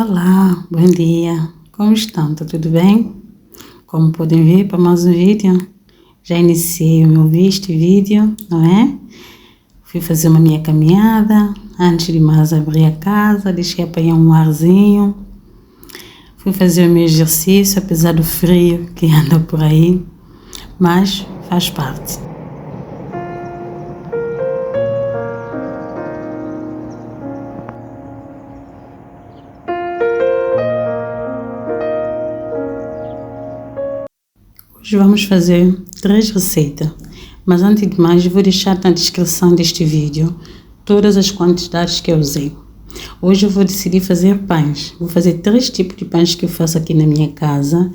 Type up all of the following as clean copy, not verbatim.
Olá, bom dia, como estão? Tá tudo bem? Como podem ver, para mais um vídeo, já iniciei o meu vídeo, não é? Fui fazer uma minha caminhada, antes de mais abrir a casa, deixei apanhar um arzinho, fui fazer o meu exercício, apesar do frio que anda por aí, mas faz parte. Hoje vamos fazer 3 receitas, mas antes de mais vou deixar na descrição deste vídeo todas as quantidades que eu usei. Hoje eu vou decidir fazer pães, vou fazer 3 tipos de pães que eu faço aqui na minha casa.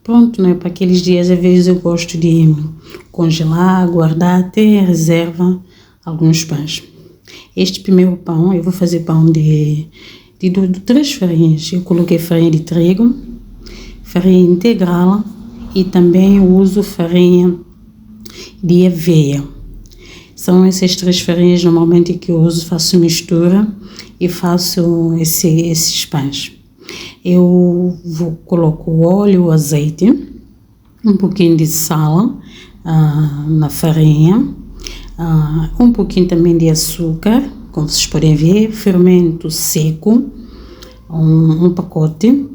Pronto, né? Para aqueles dias, às vezes eu gosto de congelar, guardar, até reserva alguns pães. Este primeiro pão, eu vou fazer pão de 3 farinhas. Eu coloquei farinha de trigo, farinha integral, e também eu uso farinha de aveia. São essas 3 farinhas normalmente que eu uso, faço mistura e faço esses pães. Eu coloco óleo, azeite, um pouquinho de sal na farinha, um pouquinho também de açúcar, como vocês podem ver, fermento seco, um pacote,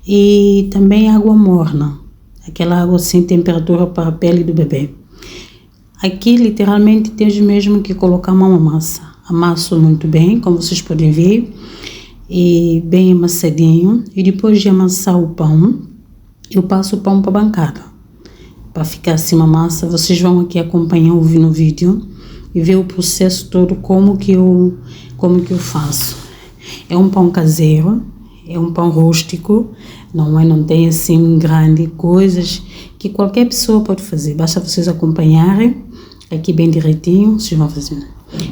e também água morna. Aquela água sem temperatura para a pele do bebê. Aqui literalmente tens mesmo que colocar uma massa. Amasso muito bem, como vocês podem ver, e bem amassadinho. E depois de amassar o pão, eu passo o pão para a bancada. Para ficar assim uma massa, vocês vão aqui acompanhar no vídeo e ver o processo todo como que eu faço. É um pão caseiro, é um pão rústico, não tem assim grande coisas que qualquer pessoa pode fazer. Basta vocês acompanharem aqui bem direitinho, vocês vão fazer.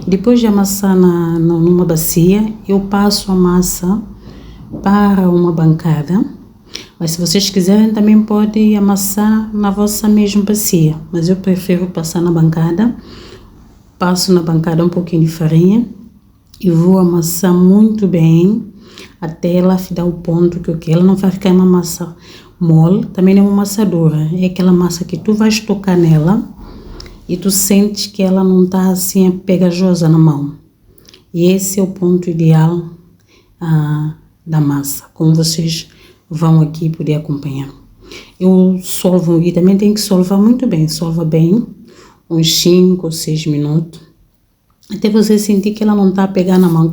Depois de amassar numa bacia, eu passo a massa para uma bancada. Mas se vocês quiserem também pode amassar na vossa mesma bacia. Mas eu prefiro passar na bancada. Passo na bancada um pouquinho de farinha e vou amassar muito bem até ela dar o ponto que eu quero. Ela não vai ficar uma massa mole, também não é uma massa dura. É aquela massa que tu vais tocar nela e tu sentes que ela não está assim pegajosa na mão. E esse é o ponto ideal da massa, como vocês vão aqui poder acompanhar. Eu solvo, e também tem que solvar muito bem, solva bem, uns 5 ou 6 minutos. Até você sentir que ela não está a pegar na mão,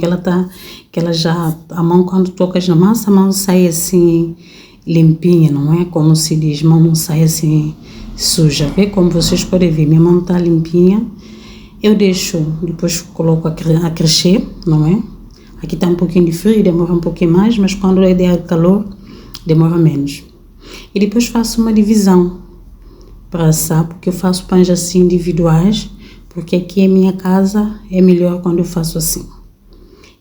a mão quando tocas na massa, a mão sai assim limpinha, não é? Como se diz, a mão não sai assim suja. Vê como vocês podem ver, minha mão está limpinha. Eu deixo, depois coloco a crescer, não é? Aqui está um pouquinho de frio, demora um pouquinho mais, mas quando é de calor, demora menos. E depois faço uma divisão para assar, porque eu faço pães assim individuais, porque aqui em minha casa é melhor quando eu faço assim.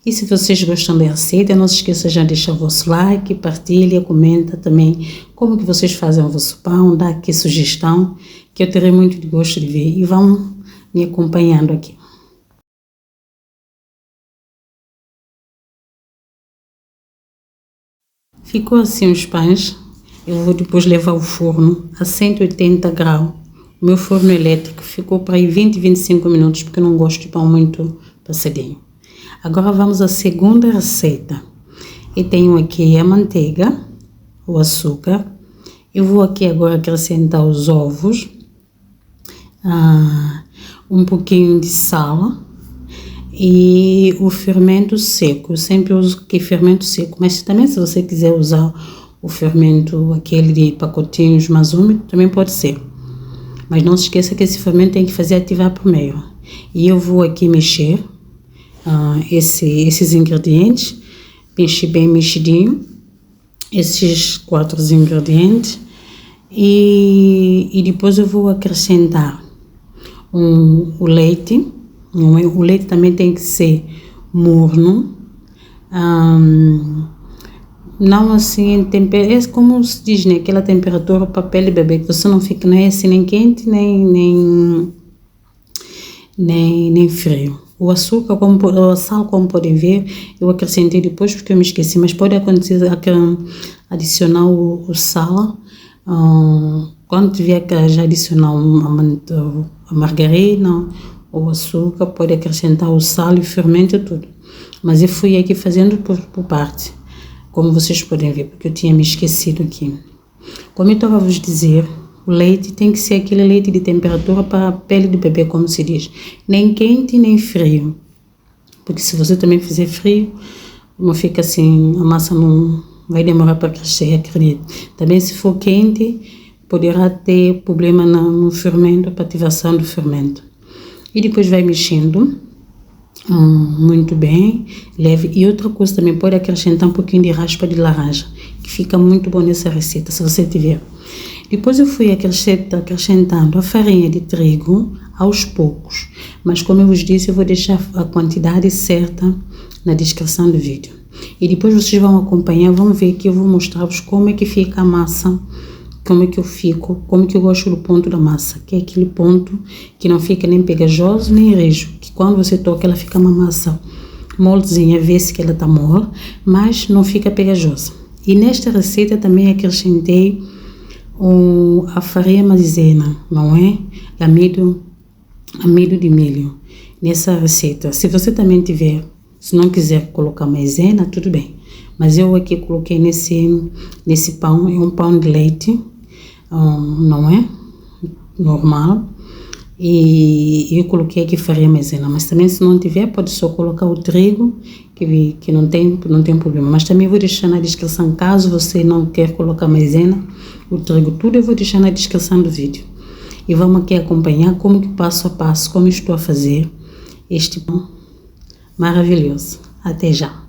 E se vocês gostam da receita, não se esqueça de deixar o vosso like, partilha, comenta também como que vocês fazem o vosso pão, dá aqui sugestão, que eu terei muito de gosto de ver, e vão me acompanhando aqui. Ficou assim os pães, eu vou depois levar ao forno a 180 graus. O meu forno elétrico ficou para aí 20-25 minutos, porque eu não gosto de pão muito passadinho. Agora vamos à segunda receita. Eu tenho aqui a manteiga, o açúcar. Eu vou aqui agora acrescentar os ovos, um pouquinho de sal e o fermento seco. Eu sempre uso aqui fermento seco, mas também se você quiser usar o fermento, aquele de pacotinhos mais úmido, também pode ser. Mas não se esqueça que esse fermento tem que fazer ativar primeiro. E eu vou aqui mexer esses ingredientes, mexer bem mexidinho, esses 4 ingredientes. E depois eu vou acrescentar o leite. O leite também tem que ser morno. Não assim, é como se diz, né? Aquela temperatura para a pele do bebê, que você não fica nem assim, nem quente, nem nem frio. O açúcar, o sal, como podem ver, eu acrescentei depois porque eu me esqueci, mas pode acontecer adicionar o sal. Quando tiver que já adicionar a margarina ou açúcar, pode acrescentar o sal e o fermento e tudo. Mas eu fui aqui fazendo por parte, como vocês podem ver, porque eu tinha me esquecido aqui. Como eu estava a vos dizer, o leite tem que ser aquele leite de temperatura para a pele do bebê, como se diz. Nem quente, nem frio. Porque se você também fizer frio, não fica assim, a massa não vai demorar para crescer, acredito. Também se for quente, poderá ter problema no fermento, para ativação do fermento. E depois vai mexendo muito bem, leve. E outra coisa também, pode acrescentar um pouquinho de raspa de laranja, que fica muito bom nessa receita, se você tiver. Depois eu fui acrescentando a farinha de trigo aos poucos, mas como eu vos disse, eu vou deixar a quantidade certa na descrição do vídeo. E depois vocês vão acompanhar, vão ver que eu vou mostrar-vos como é que fica a massa, como é que eu gosto do ponto da massa, que é aquele ponto que não fica nem pegajoso nem rijo, que quando você toca ela fica uma massa molezinha, vê-se que ela está mole, mas não fica pegajosa. E nesta receita também acrescentei a farinha maizena, não é? Amido de milho nessa receita. Se você também tiver, se não quiser colocar maizena, tudo bem. Mas eu aqui coloquei nesse pão, é um pão de leite, não é? Normal. E eu coloquei aqui farinha maizena, mas também se não tiver, pode só colocar o trigo, que não tem problema. Mas também vou deixar na descrição, caso você não quer colocar maizena, o trigo, tudo eu vou deixar na descrição do vídeo. E vamos aqui acompanhar como que passo a passo, como estou a fazer este pão maravilhoso. Até já!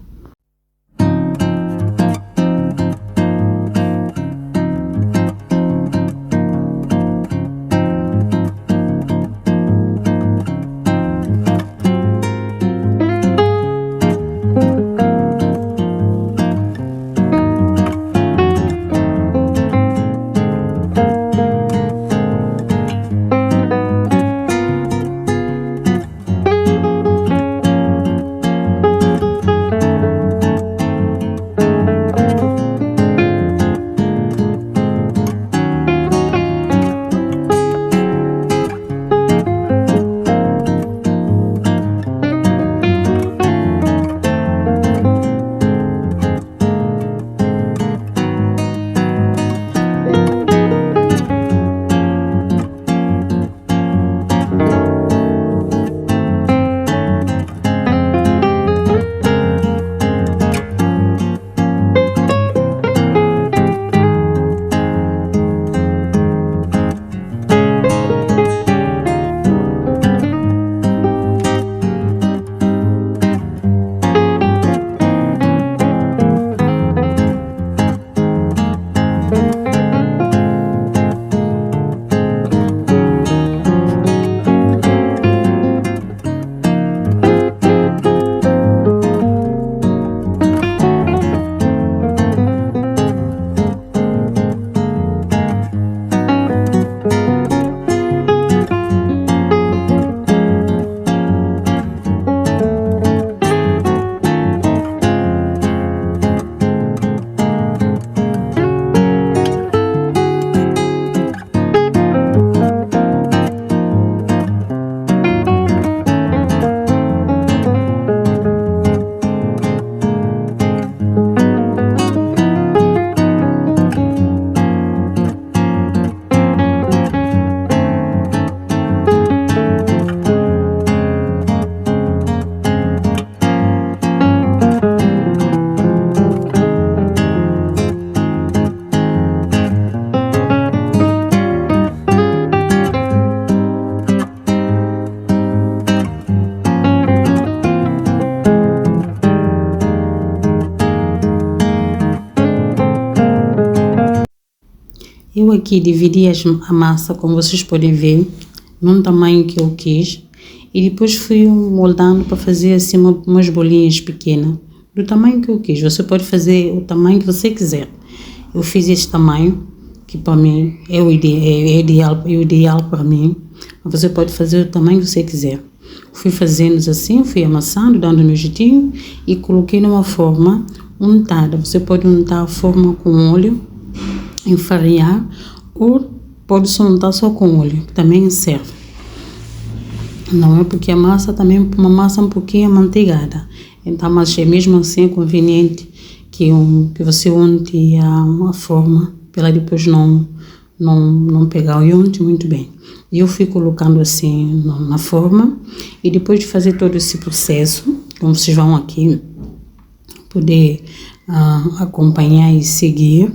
Eu aqui dividi a massa, como vocês podem ver, num tamanho que eu quis. E depois fui moldando para fazer assim umas bolinhas pequenas, do tamanho que eu quis. Você pode fazer o tamanho que você quiser. Eu fiz esse tamanho, que para mim é o ideal para mim. Mas você pode fazer o tamanho que você quiser. Fui fazendo assim, fui amassando, dando o meu jeitinho e coloquei numa forma untada. Você pode untar a forma com óleo, enfarinhar, ou pode só untar só com óleo, que também serve. Não é porque a massa também é uma massa um pouquinho amanteigada. Então, mas é mesmo assim conveniente que você unte a forma para depois não pegar o unte muito bem. E eu fui colocando assim na forma e depois de fazer todo esse processo, como vocês vão aqui poder acompanhar e seguir,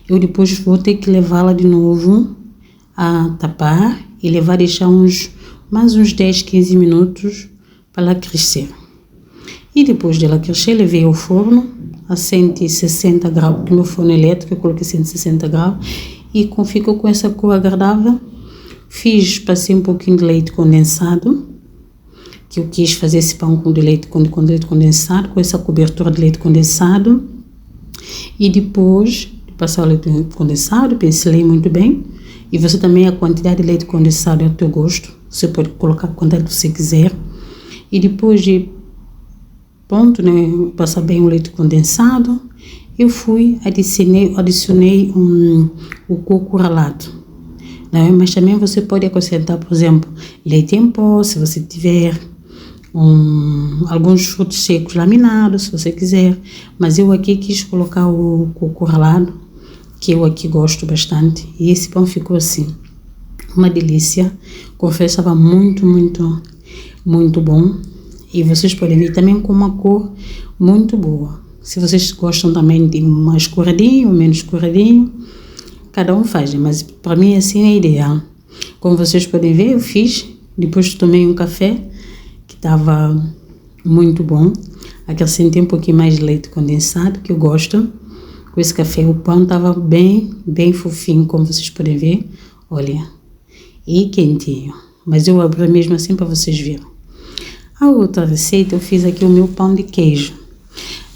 eu depois vou ter que levá-la de novo a tapar e deixar mais uns 10, 15 minutos para ela crescer. E depois dela crescer, levei ao forno a 160 graus, porque meu forno elétrico eu coloquei 160 graus e ficou com essa cor agradável. Passei um pouquinho de leite condensado, que eu quis fazer esse pão com leite condensado, com essa cobertura de leite condensado. E depois de passar o leite condensado, pincelei muito bem. E você também, a quantidade de leite condensado é ao teu gosto. Você pode colocar a quantidade que você quiser. E depois de passar bem o leite condensado, eu adicionei o coco ralado. Né? Mas também você pode acrescentar, por exemplo, leite em pó, se você tiver alguns frutos secos laminados, se você quiser. Mas eu aqui quis colocar o coco ralado, que eu aqui gosto bastante. E esse pão ficou assim, uma delícia. Confesso, estava muito, muito, muito bom. E vocês podem ver também com uma cor muito boa. Se vocês gostam também de mais escuradinho ou menos escuradinho, cada um faz, mas para mim assim é ideal. Como vocês podem ver, eu fiz, depois tomei um café que estava muito bom. Acrescentei um pouquinho mais de leite condensado, que eu gosto. Com esse café o pão estava bem, bem fofinho, como vocês podem ver. Olha, e quentinho. Mas eu abri mesmo assim para vocês verem. A outra receita, eu fiz aqui o meu pão de queijo.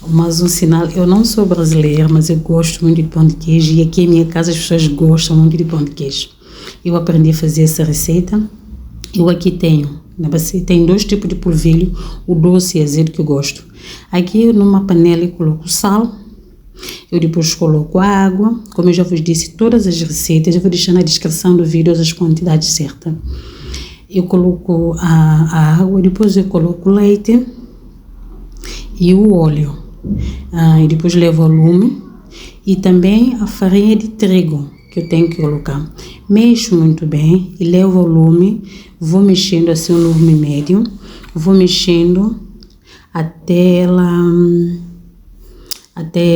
Mas um sinal, eu não sou brasileira, mas eu gosto muito de pão de queijo. E aqui em minha casa as pessoas gostam muito de pão de queijo. Eu aprendi a fazer essa receita. Eu aqui tenho, tem 2 tipos de polvilho, o doce e azedo que eu gosto. Aqui numa panela eu coloco sal. Eu depois coloco a água. Como eu já vos disse, todas as receitas, eu vou deixar na descrição do vídeo as quantidades certas. Eu coloco a água, depois eu coloco o leite e o óleo. E depois levo ao lume. E também a farinha de trigo que eu tenho que colocar. Mexo muito bem e levo ao lume. Vou mexendo assim no lume médio. Vou mexendo até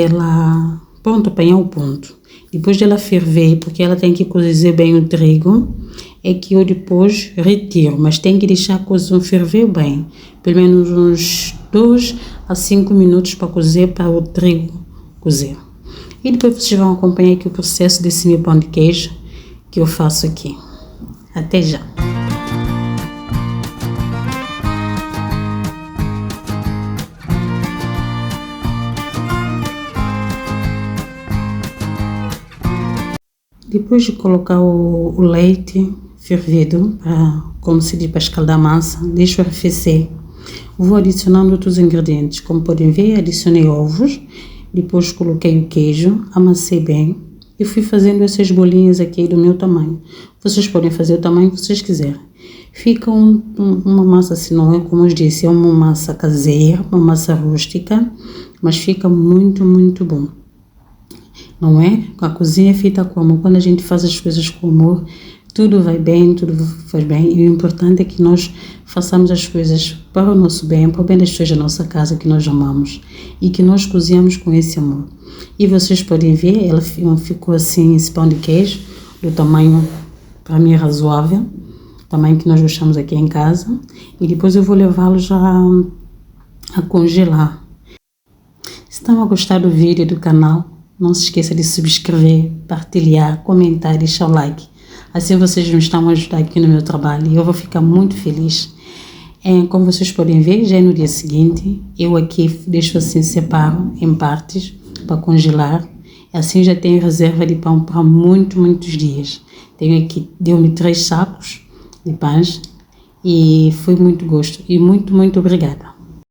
ela pronto, apanhar o ponto. Depois dela ferver, porque ela tem que cozer bem o trigo, é que eu depois retiro, mas tem que deixar a cozinha ferver bem, pelo menos uns 2 a 5 minutos para cozer, para o trigo cozer. E depois vocês vão acompanhar aqui o processo desse meu pão de queijo que eu faço aqui. Até já! Depois de colocar o leite fervido, como se diz, para escaldar a massa, deixo arrefecer. Vou adicionando outros ingredientes. Como podem ver, adicionei ovos, depois coloquei o queijo, amassei bem e fui fazendo essas bolinhas aqui do meu tamanho. Vocês podem fazer o tamanho que vocês quiserem. Fica uma massa assim, não é como eu disse, é uma massa caseira, uma massa rústica, mas fica muito, muito bom. Não é? A cozinha é feita como? Quando a gente faz as coisas com amor, tudo vai bem, tudo faz bem. E o importante é que nós façamos as coisas para o nosso bem, para o bem das pessoas da nossa casa que nós amamos. E que nós cozinhamos com esse amor. E vocês podem ver, ela ficou assim, esse pão de queijo, do tamanho, para mim, razoável. Tamanho que nós gostamos aqui em casa. E depois eu vou levá-lo já a congelar. Se estão a gostar do vídeo do canal, não se esqueça de subscrever, partilhar, comentar e deixar o like. Assim vocês me estão a ajudar aqui no meu trabalho e eu vou ficar muito feliz. Como vocês podem ver, já é no dia seguinte. Eu aqui deixo assim, separo em partes para congelar. Assim já tenho reserva de pão para muitos dias. Tenho aqui, deu-me 3 sacos de pães e foi muito gosto e muito, muito obrigada.